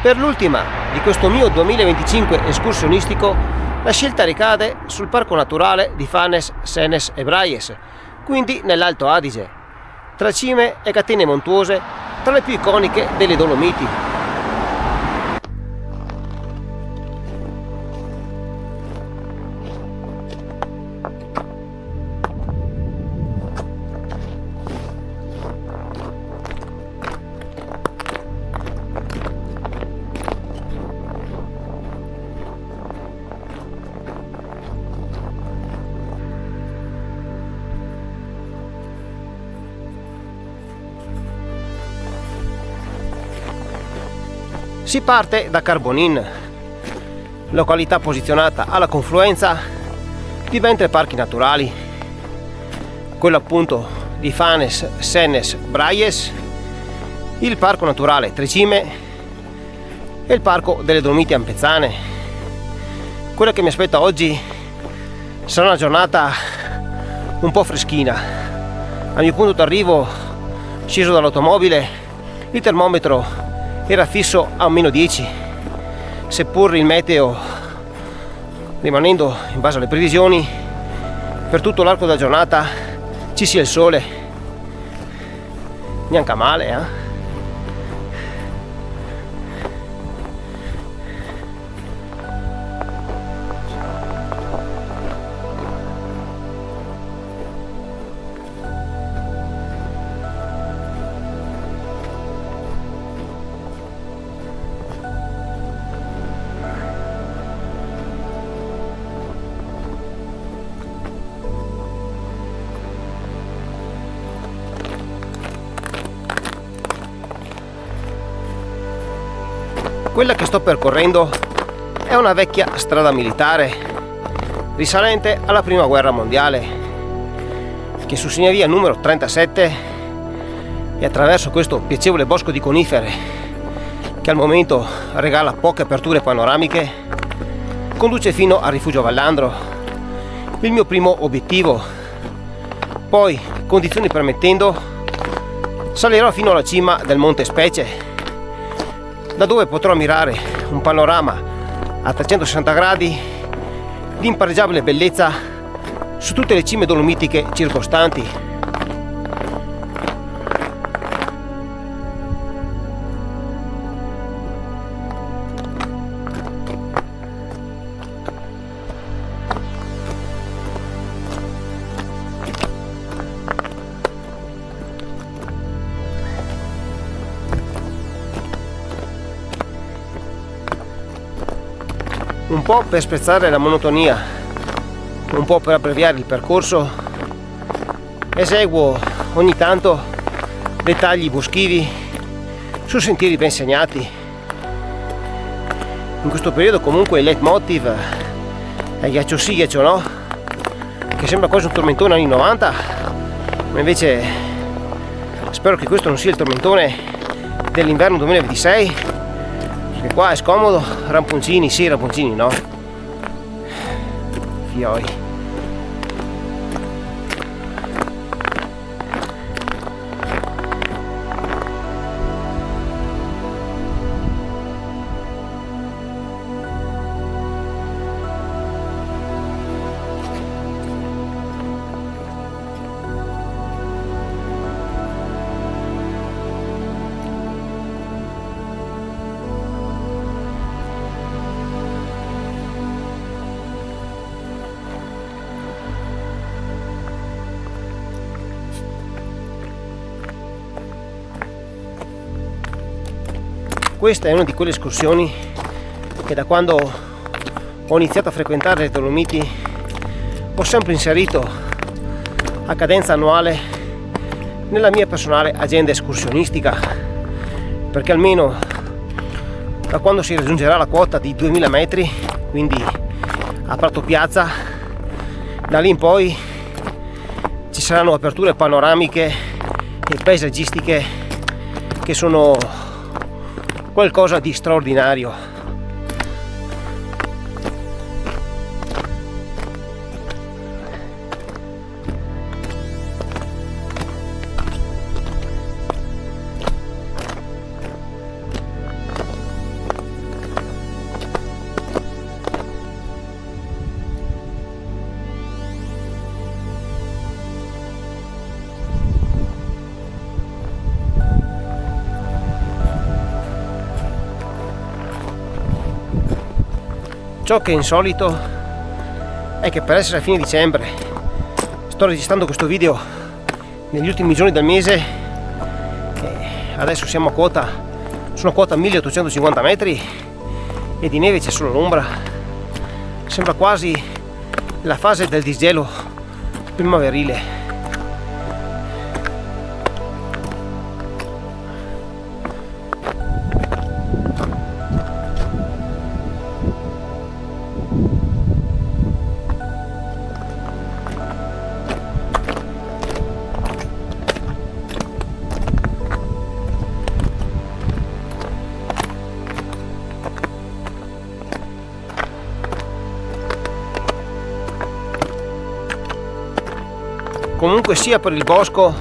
Per l'ultima di questo mio 2025 escursionistico, la scelta ricade sul Parco Naturale di Fanes, Sennes e Braies, quindi nell'Alto Adige, tra cime e catene montuose, tra le più iconiche delle Dolomiti. Si parte da Carbonin, località posizionata alla confluenza di ben 3 parchi naturali, quello appunto di Fanes, Sennes, Braies, il Parco Naturale Tre Cime e il Parco delle Dolomiti Ampezzane. Quello che mi aspetta oggi sarà una giornata un po' freschina. Al mio punto d'arrivo, sceso dall'automobile, il termometro era fisso a -10, seppur il meteo, rimanendo in base alle previsioni, per tutto l'arco della giornata ci sia il sole. Neanche male, eh? Quella che sto percorrendo è una vecchia strada militare risalente alla Prima Guerra Mondiale, che su segnavia numero 37 e attraverso questo piacevole bosco di conifere, che al momento regala poche aperture panoramiche, conduce fino al rifugio Vallandro, il mio primo obiettivo. Poi, condizioni permettendo, salirò fino alla cima del Monte Specie, da dove potrò ammirare un panorama a 360 gradi di impareggiabile bellezza su tutte le cime dolomitiche circostanti. Un po' per spezzare la monotonia, un po' per abbreviare il percorso, eseguo ogni tanto dei tagli boschivi su sentieri ben segnati. In questo periodo comunque il leitmotiv è ghiaccio sì, ghiaccio no, che sembra quasi un tormentone anni 90, ma invece spero che questo non sia il tormentone dell'inverno 2026. Perché qua è scomodo, ramponcini sì, ramponcini no. Fioi. Questa è una di quelle escursioni che da quando ho iniziato a frequentare le Dolomiti ho sempre inserito a cadenza annuale nella mia personale agenda escursionistica, perché almeno da quando si raggiungerà la quota di 2000 metri, quindi a Prato Piazza, da lì in poi ci saranno aperture panoramiche e paesaggistiche che sono qualcosa di straordinario. Ciò che è insolito è che per essere a fine dicembre sto registrando questo video negli ultimi giorni del mese e adesso siamo su una quota 1850 metri e di neve c'è solo l'ombra. Sembra quasi la fase del disgelo primaverile. Comunque sia, per il bosco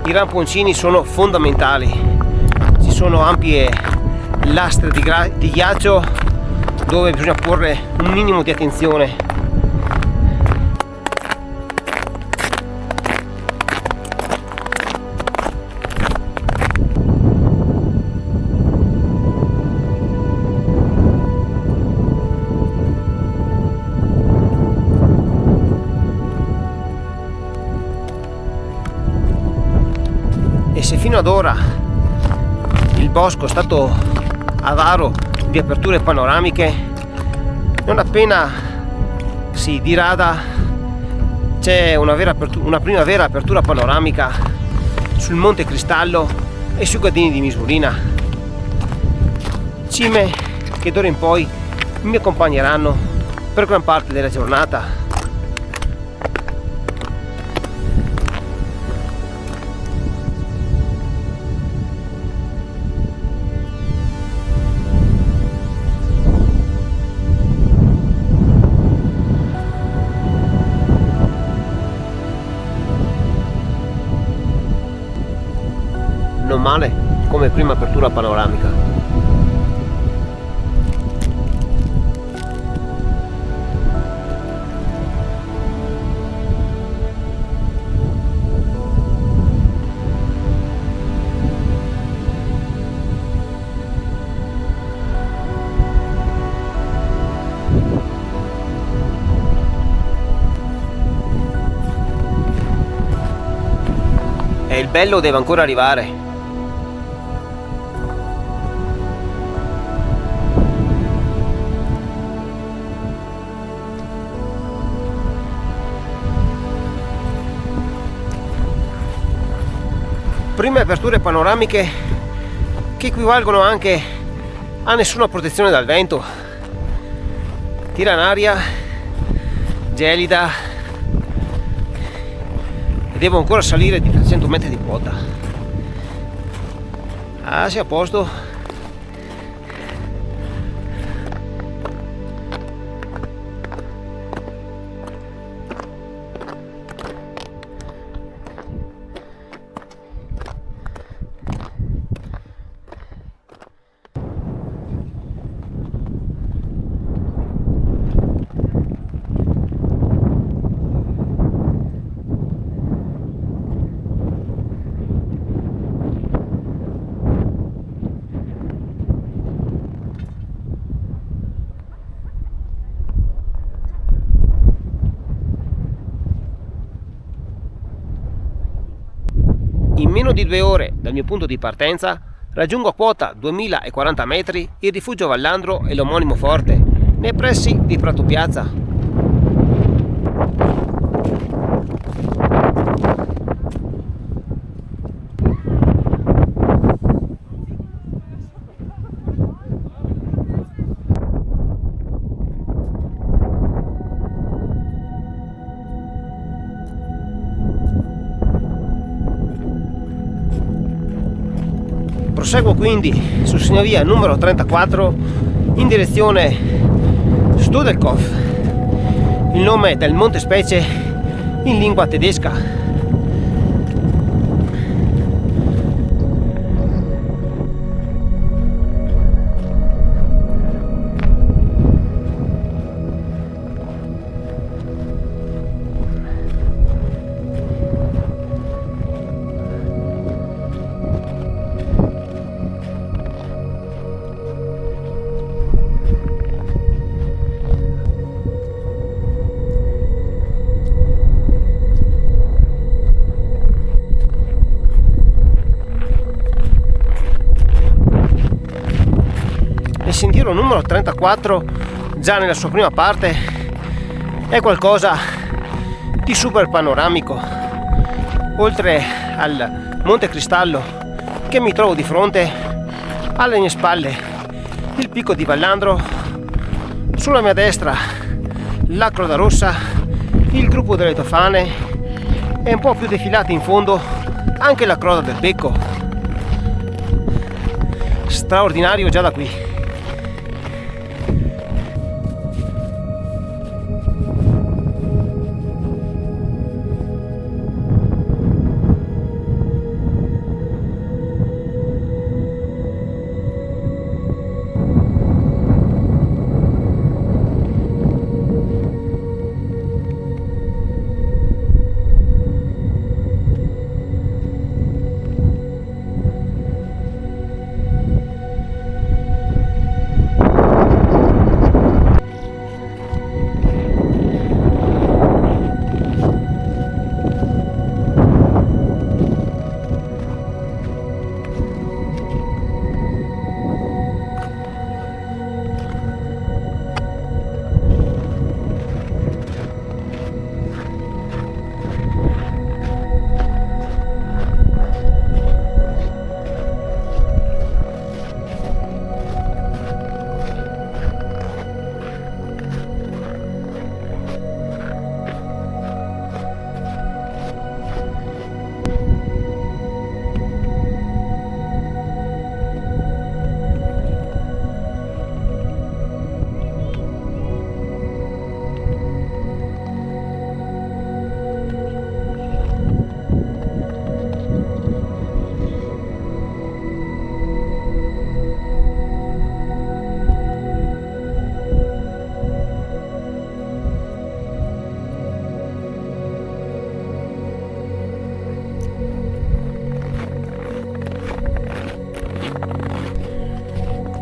i ramponcini sono fondamentali. Ci sono ampie lastre di ghiaccio dove bisogna porre un minimo di attenzione. E se fino ad ora il bosco è stato avaro di aperture panoramiche, non appena si dirada c'è una prima vera apertura panoramica sul Monte Cristallo e sui Gradini di Misurina, cime che d'ora in poi mi accompagneranno per gran parte della giornata. Non male come prima apertura panoramica. E il bello deve ancora arrivare. Prime aperture panoramiche che equivalgono anche a nessuna protezione dal vento. Tira in aria, gelida, e devo ancora salire di 300 metri di quota. Ah, sei a posto. In meno di 2 ore dal mio punto di partenza raggiungo a quota 2040 metri il rifugio Vallandro e l'omonimo forte, nei pressi di Prato Piazza. Proseguo quindi su segnovia numero 34 in direzione Studelkopf, il nome del monte specie in lingua tedesca. il sentiero numero 34, già nella sua prima parte, è qualcosa di super panoramico. Oltre al Monte Cristallo che mi trovo di fronte, alle mie spalle il picco di Vallandro, sulla mia destra la Croda Rossa, il gruppo delle Tofane e un po' più defilata in fondo anche la Croda del Becco. Straordinario già da qui.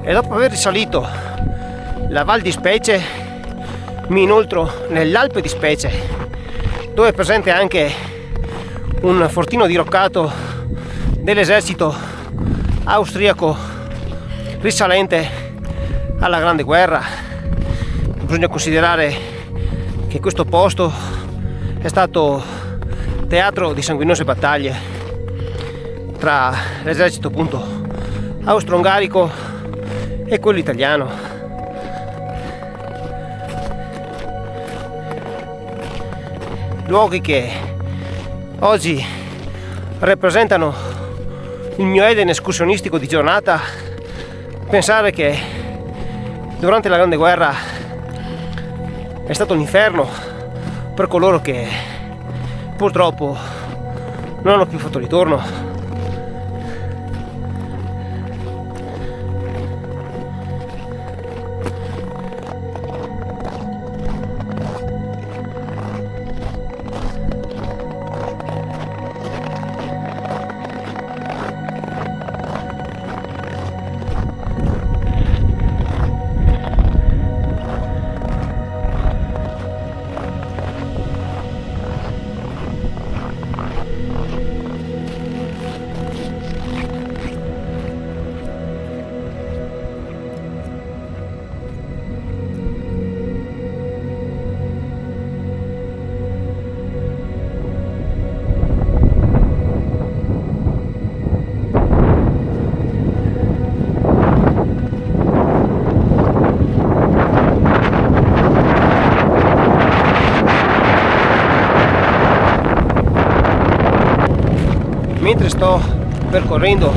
E dopo aver risalito la Val di Specie mi inoltro nell'Alpe di Specie, dove è presente anche un fortino diroccato dell'esercito austriaco risalente alla Grande Guerra. Bisogna considerare che questo posto è stato teatro di sanguinose battaglie tra l'esercito appunto austro-ungarico e quello italiano. Luoghi che oggi rappresentano il mio Eden escursionistico di giornata. Pensare che durante la Grande Guerra è stato un inferno per coloro che purtroppo non hanno più fatto ritorno. Mentre sto percorrendo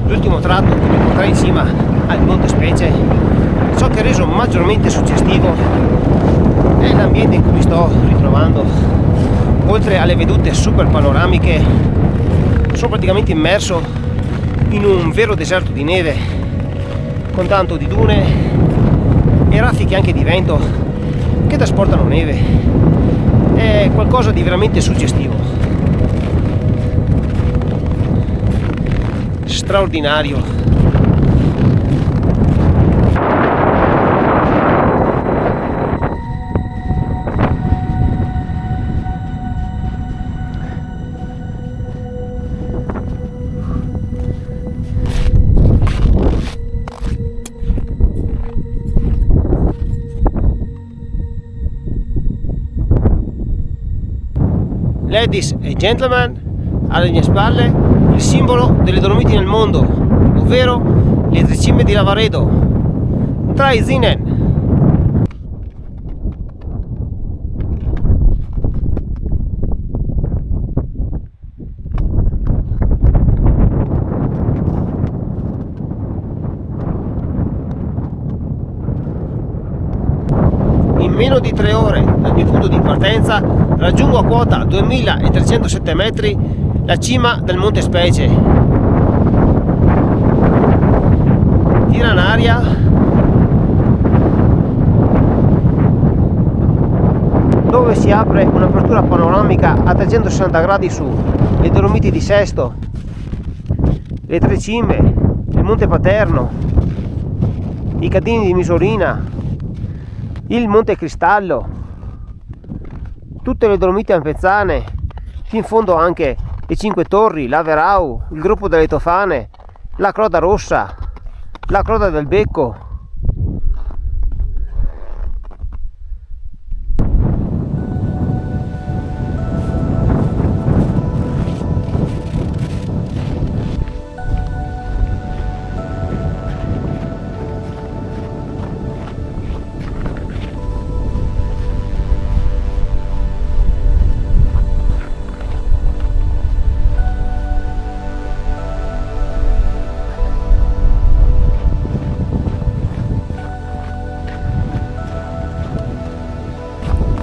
l'ultimo tratto che mi porterà in cima al Monte Specie, ciò che ha reso maggiormente suggestivo è l'ambiente in cui mi sto ritrovando. Oltre alle vedute super panoramiche, sono praticamente immerso in un vero deserto di neve, con tanto di dune e raffiche anche di vento che trasportano neve. È qualcosa di veramente suggestivo. Straordinario. Ladies e gentlemen, alle mie spalle il simbolo delle Dolomiti nel mondo, ovvero le tre cime di Lavaredo, Draisinen. In meno di 3 ore dal mio punto di partenza raggiungo a quota 2307 metri la cima del Monte Specie. Tira in aria dove si apre un'apertura panoramica a 360 gradi su le Dolomiti di Sesto, le tre cime, il Monte Paterno, i Catini di Misurina, il Monte Cristallo, tutte le Dolomiti Ampezzane, in fondo anche le Cinque Torri, l'Averau, il gruppo delle Tofane, la Croda Rossa, la Croda del Becco.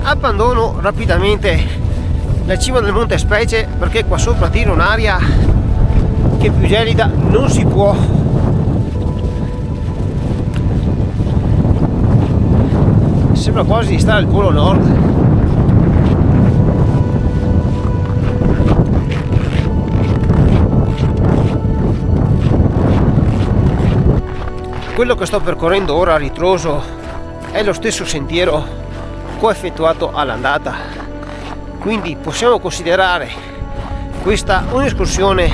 Abbandono rapidamente la cima del Monte Specie perché qua sopra tira un'aria che più gelida non si può. Sembra quasi di stare al Polo Nord. Quello che sto percorrendo ora a ritroso è lo stesso sentiero che ho effettuato all'andata, quindi possiamo considerare questa un'escursione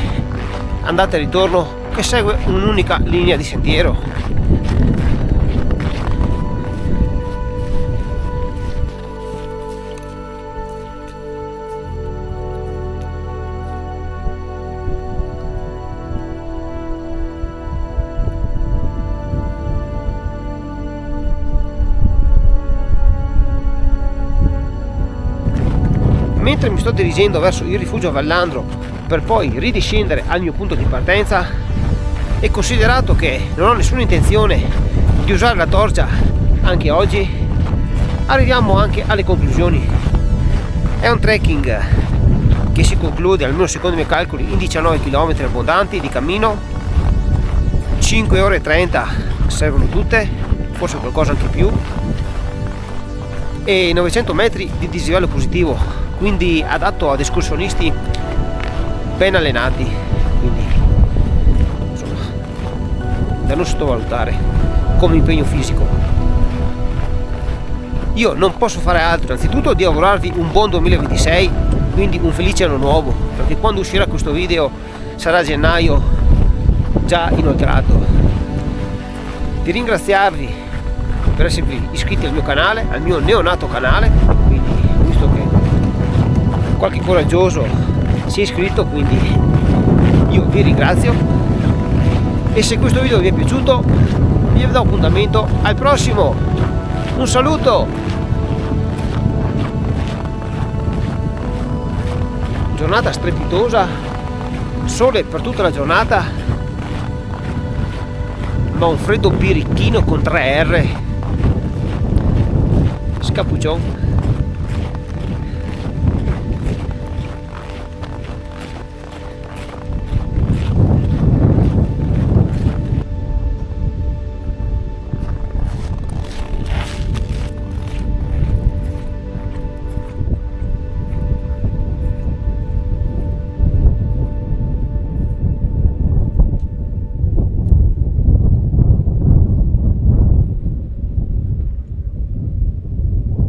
andata e ritorno che segue un'unica linea di sentiero. Mentre mi sto dirigendo verso il rifugio Vallandro per poi ridiscendere al mio punto di partenza, e considerato che non ho nessuna intenzione di usare la torcia anche oggi, arriviamo anche alle conclusioni. È un trekking che si conclude, almeno secondo i miei calcoli, in 19 km abbondanti di cammino, 5 ore e 30 servono tutte, forse qualcosa anche più, e 900 metri di dislivello positivo, quindi adatto ad escursionisti ben allenati, quindi insomma da non sottovalutare come impegno fisico. Io non posso fare altro innanzitutto di augurarvi un buon 2026, quindi un felice anno nuovo, perché quando uscirà questo video sarà gennaio già inoltrato. Di ringraziarvi per esservi iscritti al mio canale, al mio neonato canale, quindi visto che qualche coraggioso si è iscritto, quindi io vi ringrazio, e se questo video vi è piaciuto vi do appuntamento al prossimo. Un saluto, giornata strepitosa, sole per tutta la giornata, ma un freddo birichino con 3 R, scappuccion.